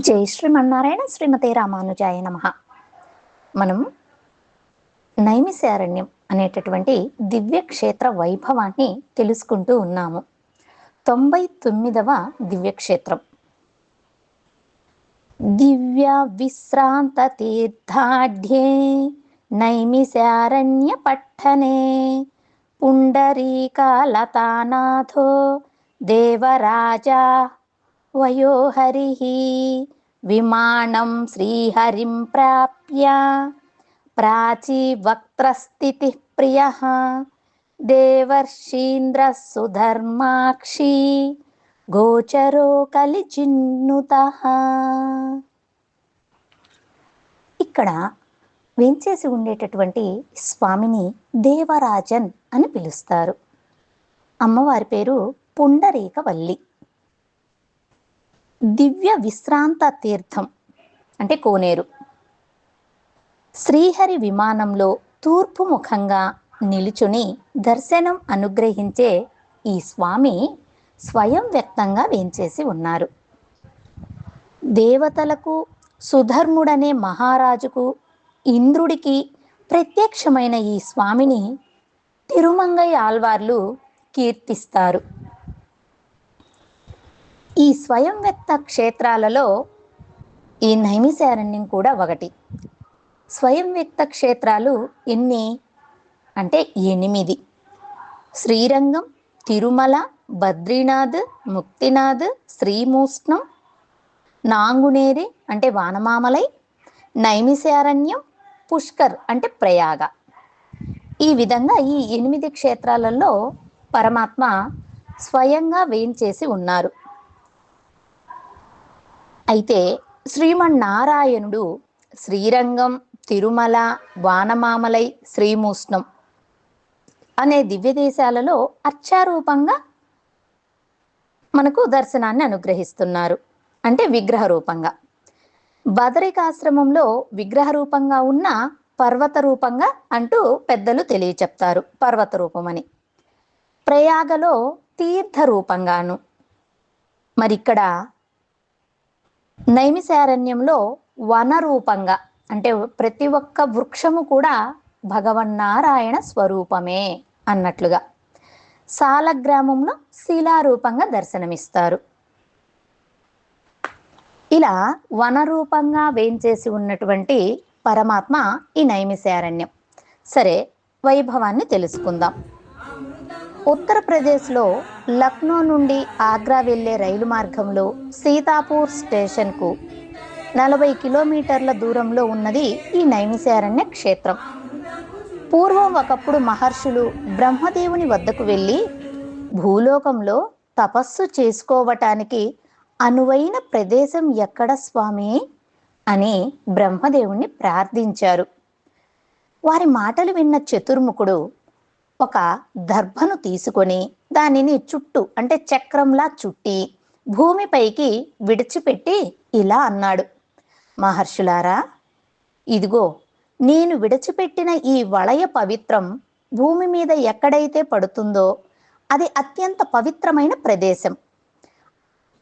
జై శ్రీమన్నారాయణ. శ్రీమతే రామానుజాయ నమః. మనం నైమిశారణ్యం అనేటటువంటి దివ్యక్షేత్ర వైభవాన్ని తెలుసుకుంటూ ఉన్నాము. 99వ దివ్యక్షేత్రం. దివ్య విశ్రాంత తీర్థాఢ్యే నైమిశారణ్య పట్టణే పుండరీకాలతానాథో దేవరాజా వయోహరిః విమానం శ్రీహరిం ప్రాప్య ప్రాచీవక్త్రస్థితిః ప్రియః దేవర్షీంద్రః సుధర్మాక్షి గోచరో కలిచిన్నుతః. ఇక్కడ వేంచేసి ఉండేటటువంటి స్వామిని దేవరాజన్ అని పిలుస్తారు. అమ్మవారి పేరు పుండరీకవల్లి. దివ్య విశ్రాంత తీర్థం అంటే కోనేరు. శ్రీహరి విమానంలో తూర్పు ముఖంగా నిలుచుని దర్శనం అనుగ్రహించే ఈ స్వామి స్వయం వ్యక్తంగా వేంచేసి ఉన్నారు. దేవతలకు, సుధర్ముడనే మహారాజుకు, ఇంద్రుడికి ప్రత్యక్షమైన ఈ స్వామిని తిరుమంగై ఆళ్వార్లు కీర్తిస్తారు. ఈ స్వయం వ్యక్త క్షేత్రాలలో ఈ నైమిశారణ్యం కూడా ఒకటి. స్వయం వ్యక్త క్షేత్రాలు ఎన్ని అంటే 8. శ్రీరంగం, తిరుమల, బద్రీనాథ్, ముక్తినాథ్, శ్రీమూష్ణం, నాంగునేరి అంటే వానమామలై, నైమిశారణ్యం, పుష్కర్ అంటే ప్రయాగ. ఈ విధంగా ఈ 8 క్షేత్రాలలో పరమాత్మ స్వయంగా వేంచేసి ఉన్నారు. అయితే శ్రీమన్నారాయణుడు శ్రీరంగం, తిరుమల, వానమామలై, శ్రీమూష్ణం అనే దివ్య దేశాలలో అర్చారూపంగా మనకు దర్శనాన్ని అనుగ్రహిస్తున్నారు. అంటే విగ్రహ రూపంగా. బదరికాశ్రమంలో విగ్రహ రూపంగా ఉన్న పర్వత రూపంగా అంటూ పెద్దలు తెలియచెప్తారు, పర్వత రూపమని. ప్రయాగలో తీర్థ రూపంగాను. మరిక్కడ నైమిశారణ్యంలో వన రూపంగా, అంటే ప్రతి ఒక్క వృక్షము కూడా భగవన్నారాయణ స్వరూపమే అన్నట్లుగా. సాలగ్రామంలో శిలారూపంగా దర్శనమిస్తారు. ఇలా వనరూపంగా వేంచేసి ఉన్నటువంటి పరమాత్మ ఈ నైమిశారణ్యం. సరే, వైభవాన్ని తెలుసుకుందాం. ఉత్తరప్రదేశ్లో లక్నో నుండి ఆగ్రా వెళ్లే రైలు మార్గంలో సీతాపూర్ స్టేషన్కు 40 కిలోమీటర్ల దూరంలో ఉన్నది ఈ నైమిశారణ్య క్షేత్రం. పూర్వం ఒకప్పుడు మహర్షులు బ్రహ్మదేవుని వద్దకు వెళ్ళి భూలోకంలో తపస్సు చేసుకోవటానికి అనువైన ప్రదేశం ఎక్కడ స్వామి అని బ్రహ్మదేవుణ్ణి ప్రార్థించారు. వారి మాటలు విన్న చతుర్ముఖుడు ఒక దర్భను తీసుకొని దానిని చుట్టూ అంటే చక్రంలా చుట్టి భూమిపైకి విడిచిపెట్టి ఇలా అన్నాడు: మహర్షులారా, ఇదిగో నేను విడిచిపెట్టిన ఈ వలయ పవిత్రం భూమి మీద ఎక్కడైతే పడుతుందో అది అత్యంత పవిత్రమైన ప్రదేశం.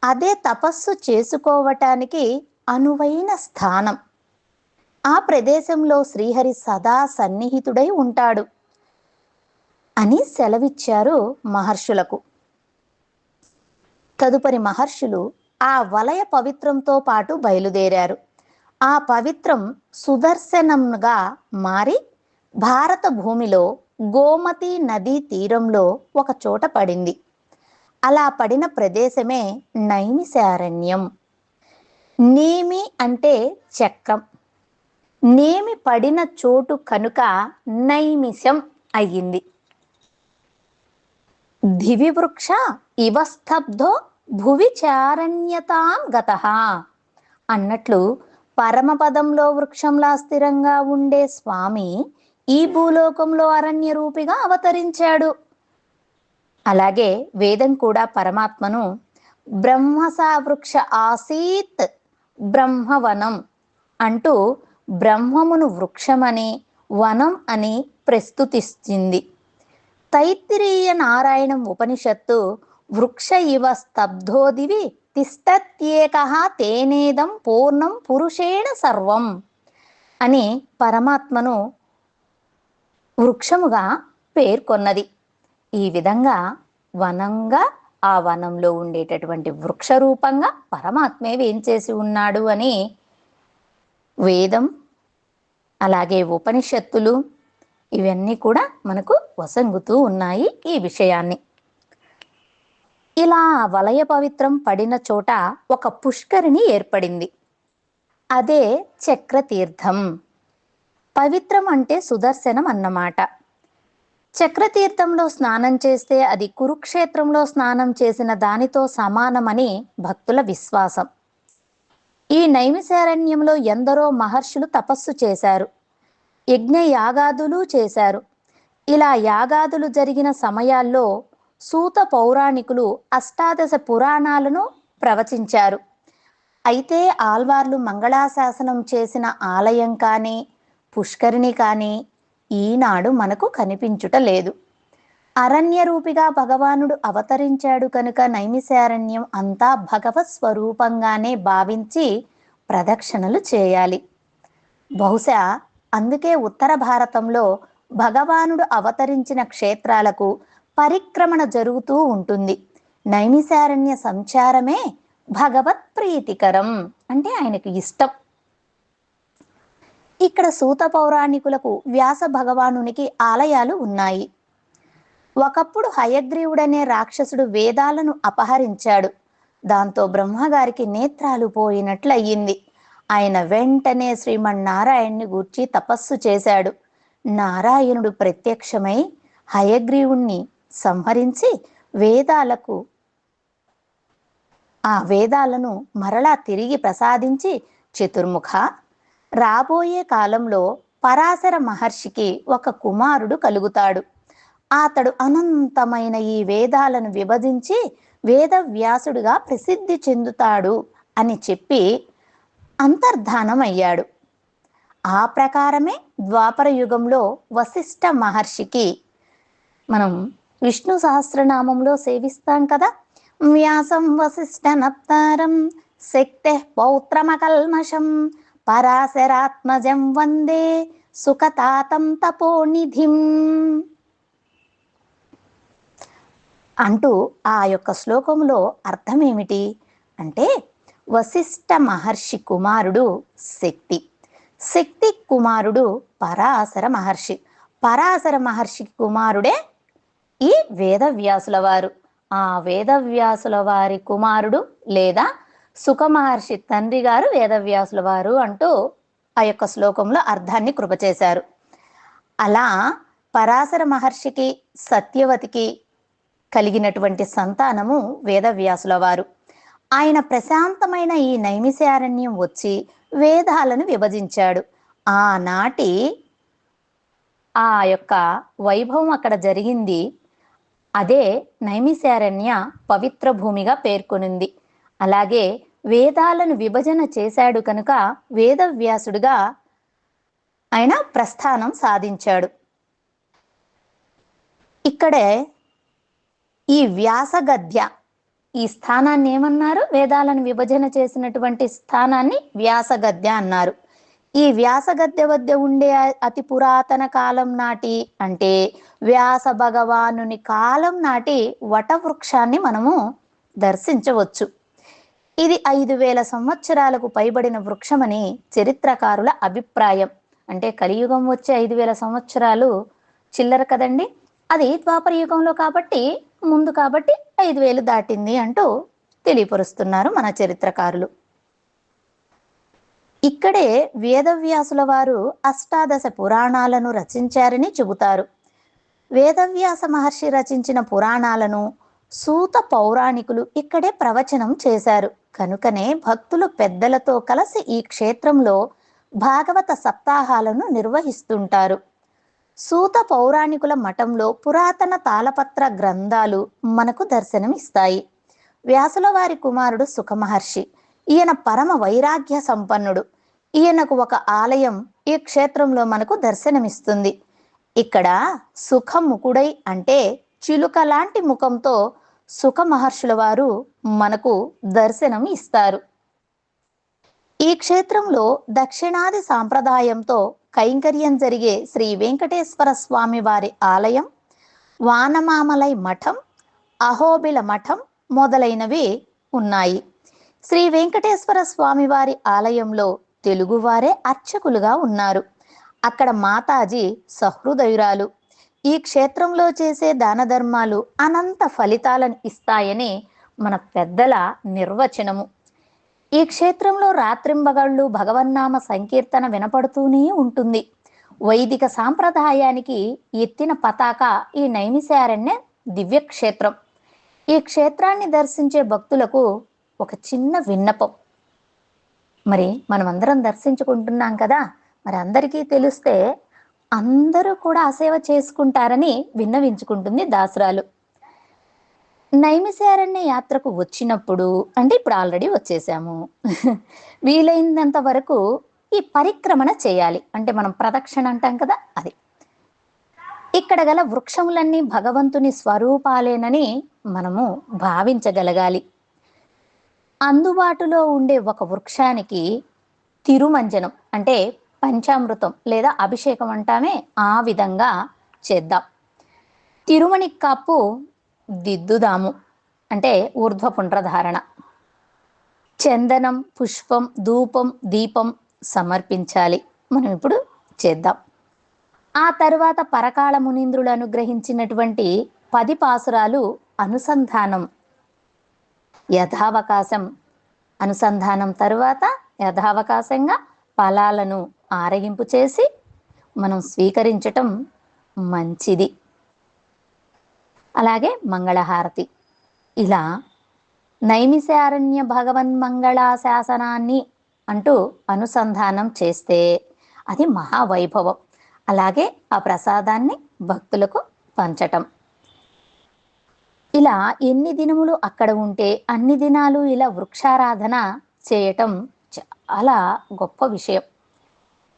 అదే తపస్సు చేసుకోవటానికి అనువైన స్థానం. ఆ ప్రదేశంలో శ్రీహరి సదా సన్నిహితుడై ఉంటాడు అని సెలవిచ్చారు మహర్షులకు. తదుపరి మహర్షులు ఆ వలయ పవిత్రంతో పాటు బయలుదేరారు. ఆ పవిత్రం సుదర్శనంగా మారి భారత భూమిలో గోమతి నదీ తీరంలో ఒక చోట పడింది. అలా పడిన ప్రదేశమే నైమిశారణ్యం. నేమి అంటే చక్రం. నేమి పడిన చోటు కనుక నైమిషం అయ్యింది. దివివృక్ష ఇవస్తబ్ధో భువి చారణ్యతాం గతః అన్నట్లు పరమపదంలో వృక్షంలా స్థిరంగా ఉండే స్వామి ఈ భూలోకంలో అరణ్య రూపిగా అవతరించాడు. అలాగే వేదం కూడా పరమాత్మను బ్రహ్మసా వృక్ష ఆసీత్ బ్రహ్మవనం అంటూ బ్రహ్మమును వృక్షమని, వనం అని ప్రస్తుతిస్తుంది. తైత్తిరీయ నారాయణం ఉపనిషత్తు వృక్ష ఇవ స్తబ్ధోదివి తిష్టత్యేకః తేనేదం పూర్ణం పురుషేణ సర్వం అని పరమాత్మను వృక్షముగా పేర్కొన్నది. ఈ విధంగా వనంగా ఆ వనంలో ఉండేటటువంటి వృక్ష రూపంగా పరమాత్మే వేంచేసి ఉన్నాడు అని వేదం, అలాగే ఉపనిషత్తులు ఇవన్నీ కూడా మనకు వసంగుతూ ఉన్నాయి ఈ విషయాన్ని. ఇలా వలయ పవిత్రం పడిన చోట ఒక పుష్కరిణి ఏర్పడింది. అదే చక్రతీర్థం. పవిత్రం అంటే సుదర్శనం అన్నమాట. చక్రతీర్థంలో స్నానం చేస్తే అది కురుక్షేత్రంలో స్నానం చేసిన దానితో సమానమని భక్తుల విశ్వాసం. ఈ నైమిశారణ్యంలో ఎందరో మహర్షులు తపస్సు చేశారు, యజ్ఞ యాగాదులు చేశారు. ఇలా యాగాదులు జరిగిన సమయాల్లో సూత పౌరాణికులు అష్టాదశ పురాణాలను ప్రవచించారు. అయితే ఆల్వార్లు మంగళాశాసనం చేసిన ఆలయం కానీ పుష్కరిణి కానీ ఈనాడు మనకు కనిపించుట లేదు. అరణ్య రూపిగా భగవానుడు అవతరించాడు కనుక నైమిశారణ్యం అంతా భగవత్ స్వరూపంగానే భావించి ప్రదక్షిణలు చేయాలి. బహుశా అందుకే ఉత్తర భారతంలో భగవానుడు అవతరించిన క్షేత్రాలకు పరిక్రమణ జరుగుతూ ఉంటుంది. నైమిశారణ్య సంచారమే భగవత్ ప్రీతికరం, అంటే ఆయనకు ఇష్టం. ఇక్కడ సూత పౌరాణికులకు వ్యాస భగవానునికి ఆలయాలు ఉన్నాయి. ఒకప్పుడు హయగ్రీవుడనే రాక్షసుడు వేదాలను అపహరించాడు. దాంతో బ్రహ్మగారికి నేత్రాలు పోయినట్లయింది. ఆయన వెంటనే శ్రీమన్నారాయణ్ణి గూర్చి తపస్సు చేశాడు. నారాయణుడు ప్రత్యక్షమై హయగ్రీవుణ్ణి సంహరించి వేదాలను మరలా తిరిగి ప్రసాదించి, చతుర్ముఖ, రాబోయే కాలంలో పరాశర మహర్షికి ఒక కుమారుడు కలుగుతాడు. అతడు అనంతమైన ఈ వేదాలను విభజించి వేదవ్యాసుడుగా ప్రసిద్ధి చెందుతాడు అని చెప్పి అంతర్ధానమయ్యాడు. ఆ ప్రకారమే ద్వాపర యుగంలో వశిష్ఠ మహర్షికి మనం విష్ణు సహస్రనామంలో సేవిస్తాం కదా, వ్యాసం వశిష్ఠ నప్తారం శక్తే పౌత్రమకల్మషం పరాశరాత్మజం వందే సుఖతాతం తపోనిధిం అంటూ ఆ యొక్క శ్లోకంలో అర్థం ఏమిటి అంటే, వశిష్ఠ మహర్షి కుమారుడు శక్తి, శక్తి కుమారుడు పరాశర మహర్షి, పరాశర మహర్షి కుమారుడే ఈ వేదవ్యాసుల వారు. ఆ వేదవ్యాసుల వారి కుమారుడు లేదా సుఖ మహర్షి తండ్రి గారు వేదవ్యాసుల వారు అంటూ ఆ యొక్క శ్లోకంలో అర్థాన్ని కృప చేశారు. అలా పరాశర మహర్షికి సత్యవతికి కలిగినటువంటి సంతానము వేదవ్యాసుల వారు. ఆయన ప్రశాంతమైన ఈ నైమిశారణ్యం వచ్చి వేదాలను విభజించాడు. ఆనాటి ఆ యొక్క వైభవం అక్కడ జరిగింది. అదే నైమిశారణ్య పవిత్ర భూమిగా పేర్కొనింది. అలాగే వేదాలను విభజన చేశాడు కనుక వేదవ్యాసుడుగా ఆయన ప్రస్థానం సాధించాడు. ఇక్కడే ఈ వ్యాసగద్య ఈ స్థానాన్ని ఏమన్నారు? వేదాలను విభజన చేసినటువంటి స్థానాన్ని వ్యాసగద్య అన్నారు. ఈ వ్యాసగద్య వద్ద ఉండే అతి పురాతన కాలం నాటి, అంటే వ్యాస భగవానుని కాలం నాటి వటవృక్షాన్ని మనము దర్శించవచ్చు. ఇది 5000 సంవత్సరాలకు పైబడిన వృక్షమని చరిత్రకారుల అభిప్రాయం. అంటే కలియుగం వచ్చే 5000 సంవత్సరాలు చిల్లర కదండి, అది ద్వాపర యుగంలో కాబట్టి ముందు కాబట్టి 5000 దాటింది అంటూ తెలియపరుస్తున్నారు మన చరిత్రకారులు. ఇక్కడే వేదవ్యాసుల వారు అష్టాదశ పురాణాలను రచించారని చెబుతారు. వేదవ్యాస మహర్షి రచించిన పురాణాలను సూత పౌరాణికులు ఇక్కడే ప్రవచనం చేశారు. కనుకనే భక్తులు పెద్దలతో కలిసి ఈ క్షేత్రంలో భాగవత సప్తాహాలను నిర్వహిస్తుంటారు. సూత పౌరాణికుల మఠంలో పురాతన తాళపత్ర గ్రంథాలు మనకు దర్శనమిస్తాయి. వ్యాసుల వారి కుమారుడు సుఖమహర్షి, ఈయన పరమ వైరాగ్య సంపన్నుడు. ఈయనకు ఒక ఆలయం ఈ క్షేత్రంలో మనకు దర్శనమిస్తుంది. ఇక్కడ సుఖముఖుడై అంటే చిలుక లాంటి ముఖంతో సుఖ మహర్షుల వారు మనకు దర్శనం ఇస్తారు. ఈ క్షేత్రంలో దక్షిణాది సాంప్రదాయంతో కైంకర్యం జరిగే శ్రీ వెంకటేశ్వర స్వామి వారి ఆలయం, వానమామలై మఠం, అహోబిల మఠం మొదలైనవి ఉన్నాయి. శ్రీ వెంకటేశ్వర స్వామి వారి ఆలయంలో తెలుగువారే అర్చకులుగా ఉన్నారు. అక్కడ మాతాజీ సహృదయురాలు. ఈ క్షేత్రంలో చేసే దాన ధర్మాలు అనంత ఫలితాలను ఇస్తాయని మన పెద్దల నిర్వచనము. ఈ క్షేత్రంలో రాత్రింబగళ్ళు భగవన్నామ సంకీర్తన వినపడుతూనే ఉంటుంది. వైదిక సాంప్రదాయానికి ఎత్తిన పతాక ఈ నైమిషారణ్య దివ్యక్షేత్రం. ఈ క్షేత్రాన్ని దర్శించే భక్తులకు ఒక చిన్న విన్నపం. మరి మనమందరం దర్శించుకుంటున్నాం కదా, మరి అందరికీ తెలిస్తే అందరూ కూడా ఆ సేవ చేసుకుంటారని విన్నవించుకుంటుంది దాసురాలు. నైమిషారణ్య యాత్రకు వచ్చినప్పుడు, అంటే ఇప్పుడు ఆల్రెడీ వచ్చేసాము, వీలైనంత వరకు ఈ పరిక్రమణ చేయాలి. అంటే మనం ప్రదక్షిణ అంటాం కదా, అది. ఇక్కడ గల వృక్షములన్నీ భగవంతుని స్వరూపాలేనని మనము భావించగలగాలి. అందుబాటులో ఉండే ఒక వృక్షానికి తిరుమంజనం అంటే పంచామృతం లేదా అభిషేకం అంటామే, ఆ విధంగా చేద్దాం. తిరుమణి కాపు దిద్దుదాము, అంటే ఊర్ధ్వపుండ్రధారణ. చందనం, పుష్పం, ధూపం, దీపం సమర్పించాలి. మనం ఇప్పుడు చేద్దాం. ఆ తరువాత పరకాల మునీంద్రులు అనుగ్రహించినటువంటి 10 పాసురాలు అనుసంధానం, యథావకాశం అనుసంధానం తరువాత యథావకాశంగా ఫలాలను ఆరగింపు చేసి మనం స్వీకరించటం మంచిది. అలాగే మంగళహారతి. ఇలా నైమిషారణ్య భగవన్మంగళా శాసనాన్ని అంటూ అనుసంధానం చేస్తే అది మహావైభవం. అలాగే ఆ ప్రసాదాన్ని భక్తులకు పంచటం. ఇలా ఎన్ని దినములు అక్కడ ఉంటే అన్ని దినాలు ఇలా వృక్షారాధన చేయటం చాలా గొప్ప విషయం.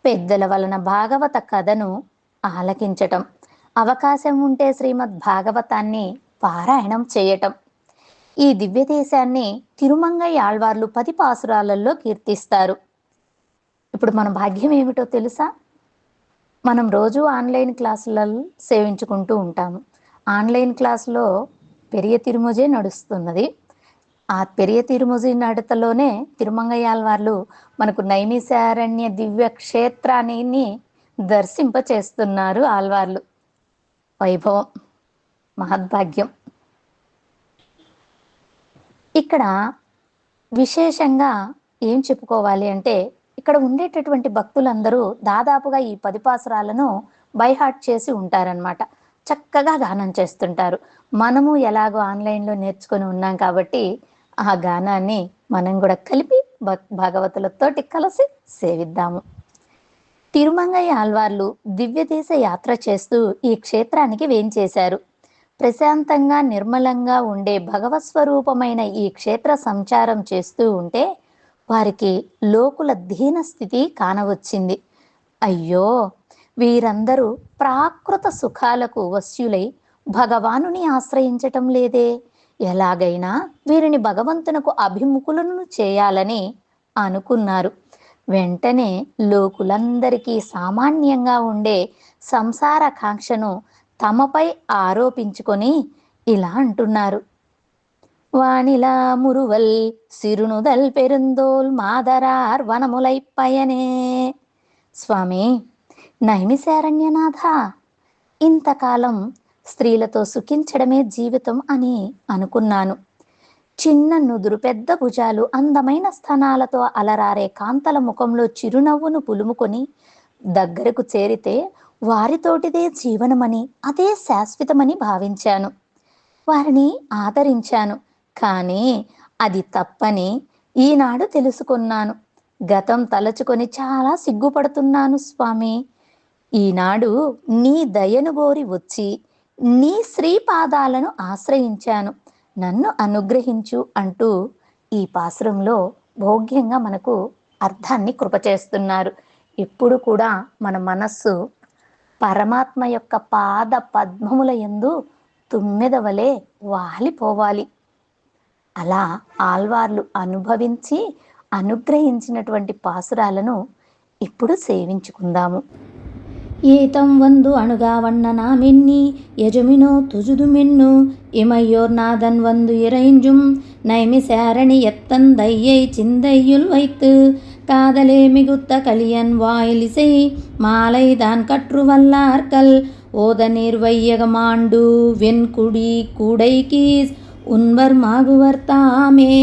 పెద్దల వలన భాగవత కథను ఆలకించటం, అవకాశం ఉంటే శ్రీమద్ భాగవతాన్ని పారాయణం చేయటం. ఈ దివ్యదేశాన్ని తిరుమంగై ఆళ్వార్లు 10 పాసురాలలో కీర్తిస్తారు. ఇప్పుడు మన భాగ్యం ఏమిటో తెలుసా? మనం రోజు ఆన్లైన్ క్లాసులలో సేవించుకుంటూ ఉంటాము. ఆన్లైన్ క్లాసులో పెరియ తిరుమజే నడుస్తున్నది. ఆ పెరియ తిరుమజి నడతలోనే తిరుమంగై ఆళ్వార్లు మనకు నైమిషారణ్య దివ్య క్షేత్రాన్ని దర్శింపచేస్తున్నారు. ఆళ్వార్లు వైభవం, మహద్భాగ్యం. ఇక్కడ విశేషంగా ఏం చెప్పుకోవాలి అంటే, ఇక్కడ ఉండేటటువంటి భక్తులందరూ దాదాపుగా ఈ 10 పాసురాలను బైహార్ట్ చేసి ఉంటారనమాట. చక్కగా గానం చేస్తుంటారు. మనము ఎలాగో ఆన్లైన్లో నేర్చుకొని ఉన్నాం కాబట్టి ఆ గానాన్ని మనం కూడా కలిపి భాగవతులతోటి కలిసి సేవిద్దాము. తిరుమంగై ఆళ్వార్లు దివ్యదేశ యాత్ర చేస్తూ ఈ క్షేత్రానికి వేంచేశారు. ప్రశాంతంగా నిర్మలంగా ఉండే భగవత్స్వరూపమైన ఈ క్షేత్ర సంచారం చేస్తూ ఉంటే వారికి లోకుల దీన స్థితి కానవచ్చింది. అయ్యో, వీరందరూ ప్రాకృత సుఖాలకు వశ్యులై భగవానుని ఆశ్రయించటం లేదే, ఎలాగైనా వీరిని భగవంతునకు అభిముఖులను చేయాలని అనుకున్నారు. వెంటనే లోకులందరికీ సామాన్యంగా ఉండే సంసార కాంక్షను తమపై ఆరోపించుకొని ఇలా అంటున్నారు. వానిలా మురువల్ సిరునుదల్ పెరుందోల్ మాదరార్ వనములై పయనే. స్వామి నైమిషారణ్యనాథ, ఇంతకాలం స్త్రీలతో సుఖించడమే జీవితం అని అనుకున్నాను. చిన్న నుదురు, పెద్ద భుజాలు, అందమైన స్థనాలతో అలరారే కాంతల ముఖంలో చిరునవ్వును పులుముకొని దగ్గరకు చేరితే వారితోటిదే జీవనమని, అదే శాశ్వతమని భావించాను. వారిని ఆదరించాను. కానీ అది తప్పని ఈనాడు తెలుసుకున్నాను. గతం తలచుకొని చాలా సిగ్గుపడుతున్నాను స్వామి. ఈనాడు నీ దయను గోరి వచ్చి నీ శ్రీపాదాలను ఆశ్రయించాను, నన్ను అనుగ్రహించు అంటూ ఈ పాసురంలో భోగ్యంగా మనకు అర్థాన్ని కృపచేస్తున్నారు. ఎప్పుడు కూడా మన మనస్సు పరమాత్మ యొక్క పాద పద్మముల యందు తుమ్మెద వలె వాలిపోవాలి. అలా ఆళ్వార్లు అనుభవించి అనుగ్రహించినటువంటి పాసురాలను ఇప్పుడు సేవించుకుందాము. ఏతం వందు అణుగావண்ண மென்னி యజమినో తుజుదు మెన్ను இமையோர் நாதன் வந்து இறைஞ்சும் நைமி சேரணி எத்தந்தையை சிந்தையுள் வைத்து காதலே மிகுத்த கலியன் வாயிலிசை மாலை தான் கற்று வல்லார்கள் ஓத நீர் வையகமாண்டு வெண்குடி கூடை கீஸ் உண்பர் மாகுவர் தாமே.